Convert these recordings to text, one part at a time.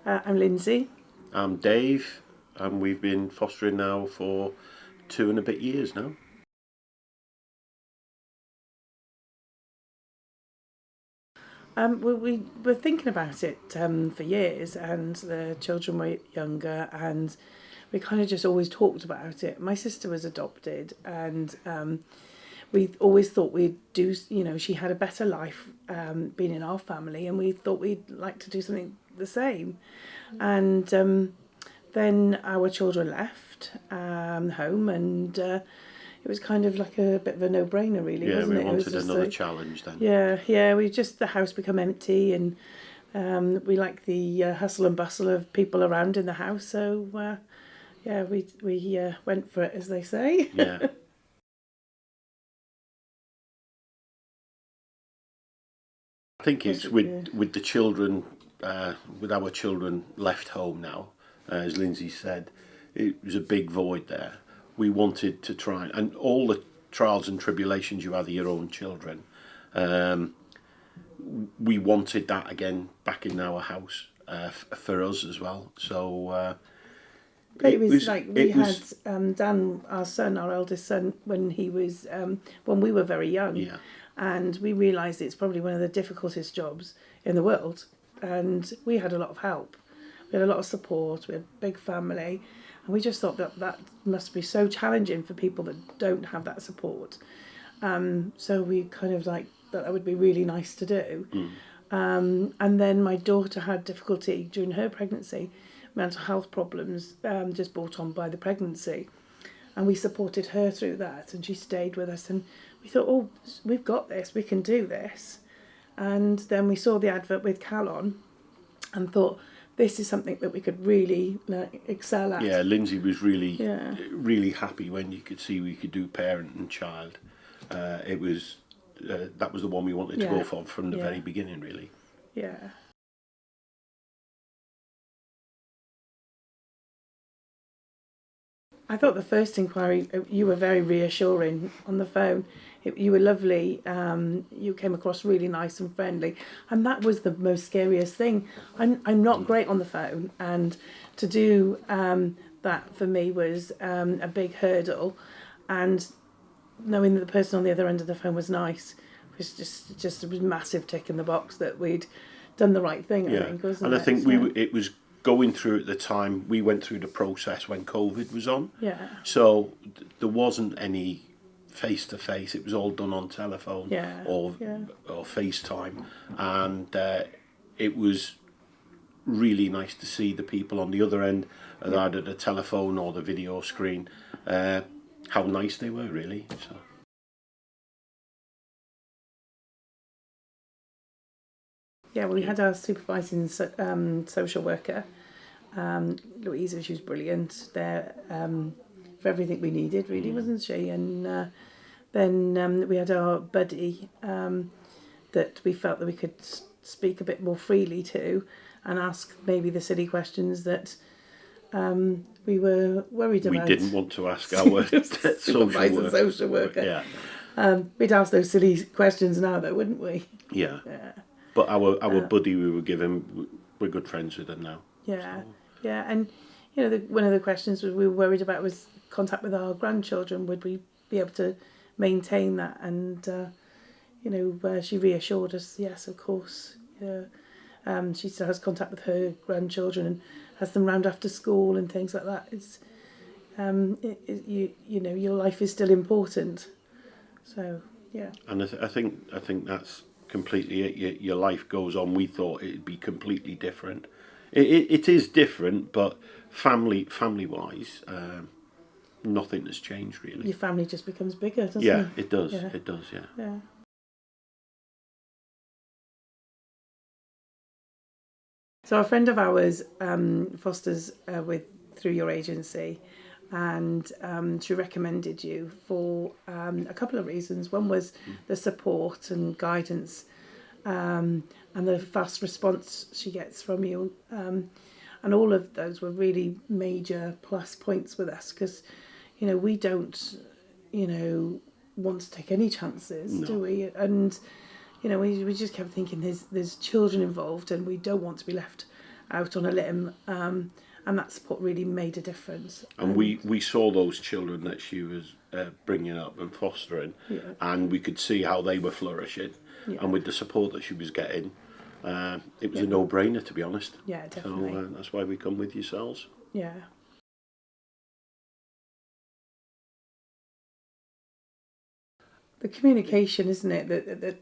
I'm Lindsay. I'm Dave, and we've been fostering now for 2 and a bit years now. We were thinking about it for years, and the children were younger, and we kind of just always talked about it. My sister was adopted, and we always thought we'd do, she had a better life being in our family, and we thought we'd like to do something the same. And then our children left home, and it was kind of like a bit of a no-brainer, really, Yeah, wasn't we it? It was wanted just another like, challenge then. yeah. The house become empty, and we like the hustle and bustle of people around in the house. So we went for it, as they say. Yeah. I think it's with the children, with our children left home now, as Lindsay said, it was a big void there. We wanted to try, and all the trials and tribulations you had of your own children, we wanted that again back in our house for us as well. So But it was like we had Dan, our son, our eldest son, when he was when we were very young, yeah. and we realised it's probably one of the difficultest jobs in the world, and we had a lot of help, we had a lot of support, we had a big family, and we just thought that must be so challenging for people that don't have that support. So we kind of like that would be really nice to do. And then my daughter had difficulty during her pregnancy, mental health problems, just brought on by the pregnancy. And we supported her through that, and she stayed with us, and we thought, oh, we've got this, we can do this. And then we saw the advert with Calon and thought, this is something that we could really excel at. Yeah, Lindsay was really happy when you could see we could do parent and child. It was that was the one we wanted to go for from the very beginning, really. Yeah. I thought the first inquiry, you were very reassuring on the phone. You were lovely. You came across really nice and friendly, and that was the most scariest thing. I'm not great on the phone, and to do that for me was a big hurdle. And knowing that the person on the other end of the phone was nice was just a massive tick in the box that we'd done the right thing. I think, wasn't and it? I think it was going through at the time we went through the process when COVID was on. Yeah. So there wasn't any face to face. It was all done on telephone or FaceTime, and it was really nice to see the people on the other end, either the telephone or the video screen, how nice they were, really. So. Yeah, well, we had our supervising social worker, Louise, and she was brilliant there for everything we needed, really, wasn't she? And then we had our buddy that we felt that we could speak a bit more freely to and ask maybe the silly questions that we were worried about. We didn't want to ask our social worker. Yeah. We'd ask those silly questions now, though, wouldn't we? Yeah. But our buddy we were given, we're good friends with him now. Yeah, so. Yeah, and one of the questions we were worried about was contact with our grandchildren. Would we be able to maintain that? And she reassured us, yes, of course. Yeah. She still has contact with her grandchildren and has them round after school and things like that. It's your life is still important. So yeah. And I think that's completely it. Your life goes on. We thought it'd be completely different. It is different, but family wise, nothing has changed really. Your family just becomes bigger, doesn't it? Yeah, it does. Yeah. It does. Yeah. Yeah. So a friend of ours fosters through your agency, and she recommended you for a couple of reasons. One was the support and guidance and the fast response she gets from you. And all of those were really major plus points with us because, we don't, want to take any chances, do we? And, we just kept thinking there's children involved and we don't want to be left out on a limb, and that support really made a difference. And we saw those children that she was bringing up and fostering, and we could see how they were flourishing, and with the support that she was getting, it was a no-brainer, to be honest. Yeah, definitely. So that's why we come with yourselves. Yeah. The communication, isn't it,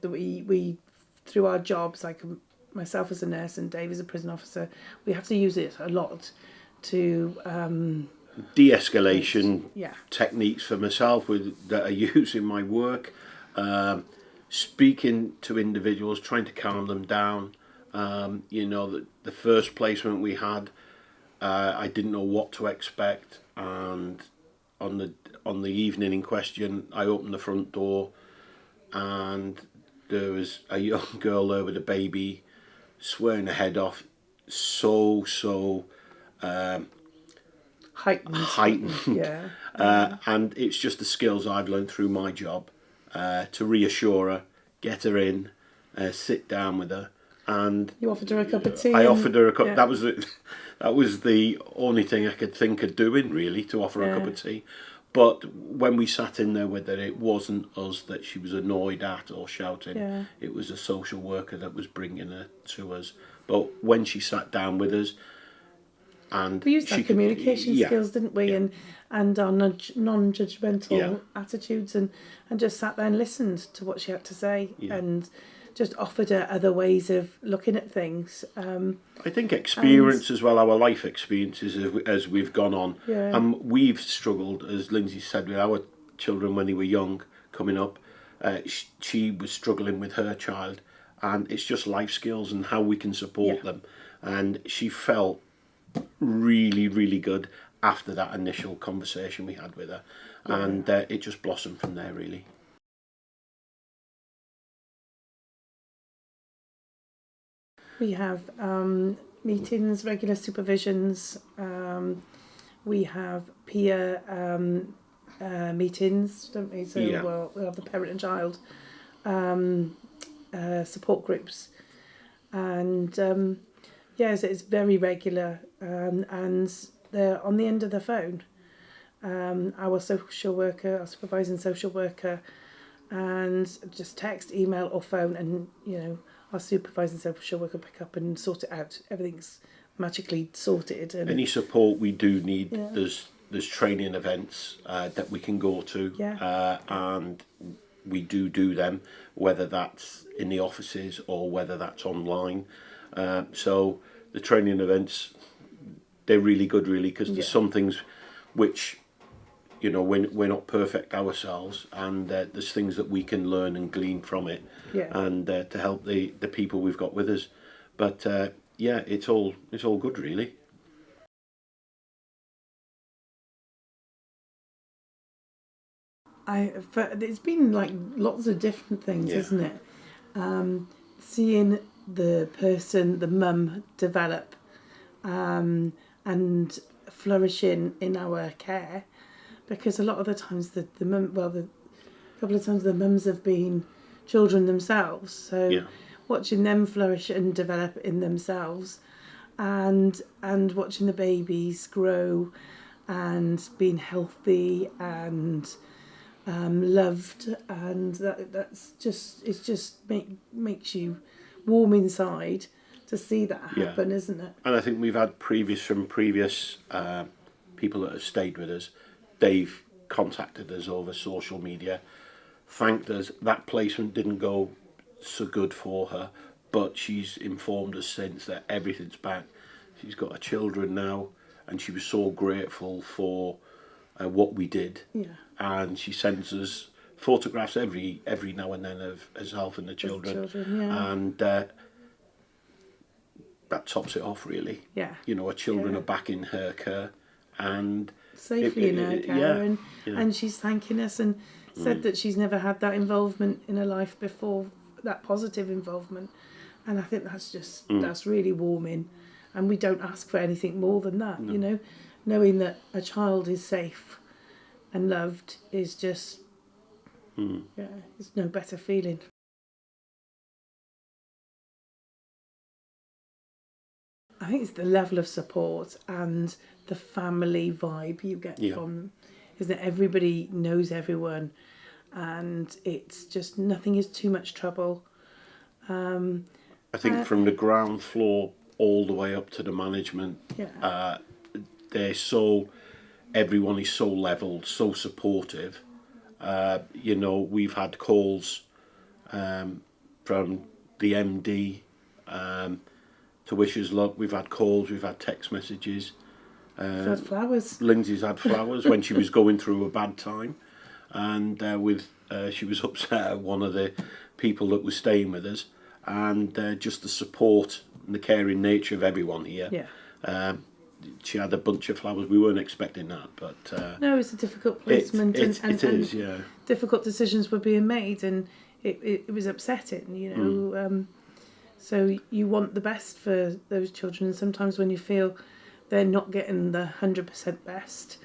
that we through our jobs, like myself as a nurse and Dave as a prison officer, we have to use it a lot to de-escalation techniques for myself that I use in my work, speaking to individuals, trying to calm them down. The first placement we had, I didn't know what to expect, and on the evening in question, I opened the front door, and there was a young girl there with a baby, swearing her head off, so heightened. Yeah. And it's just the skills I've learned through my job, to reassure her, get her in, sit down with her, and you offered her a cup of tea. I offered her a cup. That was the only thing I could think of doing, really, to offer her a cup of tea. But when we sat in there with her, it wasn't us that she was annoyed at or shouting. Yeah. It was a social worker that was bringing her to us. But when she sat down with us, and we used our communication skills, didn't we? Yeah. And our non-judgmental attitudes, and just sat there and listened to what she had to say, and just offered her other ways of looking at things. I think experience as well, our life experiences as we've gone on. Yeah. We've struggled, as Lindzi said, with our children when they were young, coming up. She was struggling with her child, and it's just life skills and how we can support them. And she felt really, really good after that initial conversation we had with her. And it just blossomed from there, really. We have meetings, regular supervisions. We have peer meetings, don't we? So we'll have the parent and child support groups. And so it's very regular. And they're on the end of the phone. Our social worker, our supervising social worker, and just text, email or phone, and our supervising social worker pick up and sort it out. Everything's magically sorted. And any support we do need, there's training events that we can go to, and we do them, whether that's in the offices or whether that's online. So the training events, they're really good, really, because there's some things which we're not perfect ourselves, and there's things that we can learn and glean from it, and to help the people we've got with us. But it's all good, really. It's been like lots of different things, isn't it? Seeing the person, the mum, develop and flourishing in our care. Because a lot of the times a couple of times the mums have been children themselves, so watching them flourish and develop in themselves, and watching the babies grow and being healthy and loved, and makes you warm inside to see that happen, isn't it? And I think we've had previous people that have stayed with us. They've contacted us over social media, thanked us. That placement didn't go so good for her, but she's informed us since that everything's back. She's got her children now, and she was so grateful for what we did. And she sends us photographs every now and then of herself and the children. And that tops it off, really. Her children are back in her care, and safely in her care, and she's thanking us and said that she's never had that involvement in her life before, that positive involvement, and I think that's really warming, and we don't ask for anything more than that. Knowing that a child is safe and loved is just it's no better feeling. I think it's the level of support and the family vibe you get from, isn't it? Everybody knows everyone, and it's just nothing is too much trouble. I think from the ground floor all the way up to the management, everyone is so level, so supportive. We've had calls from the MD to wish us luck. We've had calls, we've had text messages. We've had flowers. Lindsay's had flowers when she was going through a bad time, and she was upset at one of the people that was staying with us, and just the support and the caring nature of everyone here. Yeah. She had a bunch of flowers. We weren't expecting that, but no, it's a difficult placement, and difficult decisions were being made, and it was upsetting, So you want the best for those children, and sometimes when you feel they're not getting the 100% best,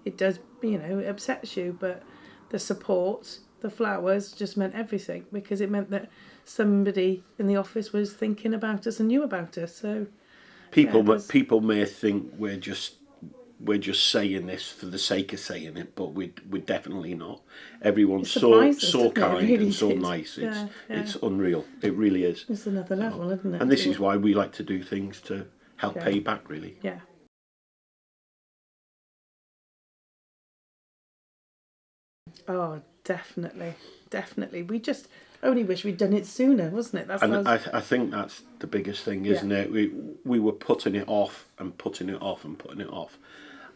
it does, it upsets you. But the support, the flowers, just meant everything, because it meant that somebody in the office was thinking about us and knew about us. So people may think we're just saying this for the sake of saying it, but we're definitely not. Everyone's so kind and so nice. It's unreal. It really is. It's another level, isn't it? And this is why we like to do things to help pay back, really. Yeah. Oh, definitely. We just only wish we'd done it sooner, wasn't it? I think that's the biggest thing, isn't it? We were putting it off and putting it off and putting it off.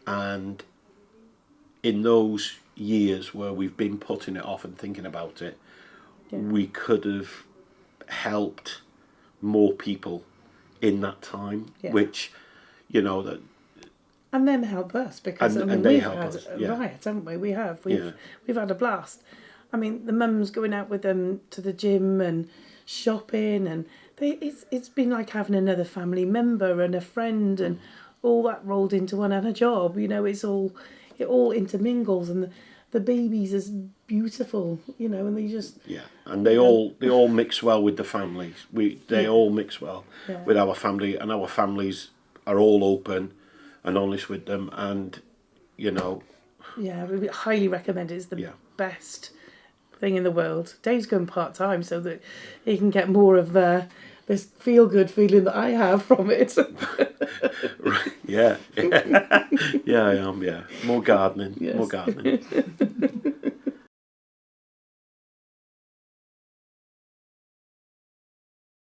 And in those years where we've been putting it off and thinking about it, we could have helped more people in that time, which, that... And then help us, because we've had a riot, haven't we? We've had a blast. I mean, the mums going out with them to the gym and shopping, and it's been like having another family member and a friend, and all that rolled into one, and a job. It all intermingles, and the babies is beautiful, and they just and they all mix well with the families. They all mix well with our family, and our families are all open and honest with them, and we highly recommend it. It's the best thing in the world. Dave's going part-time so that he can get more of this feel-good feeling that I have from it. Right. Yeah, I am, more gardening.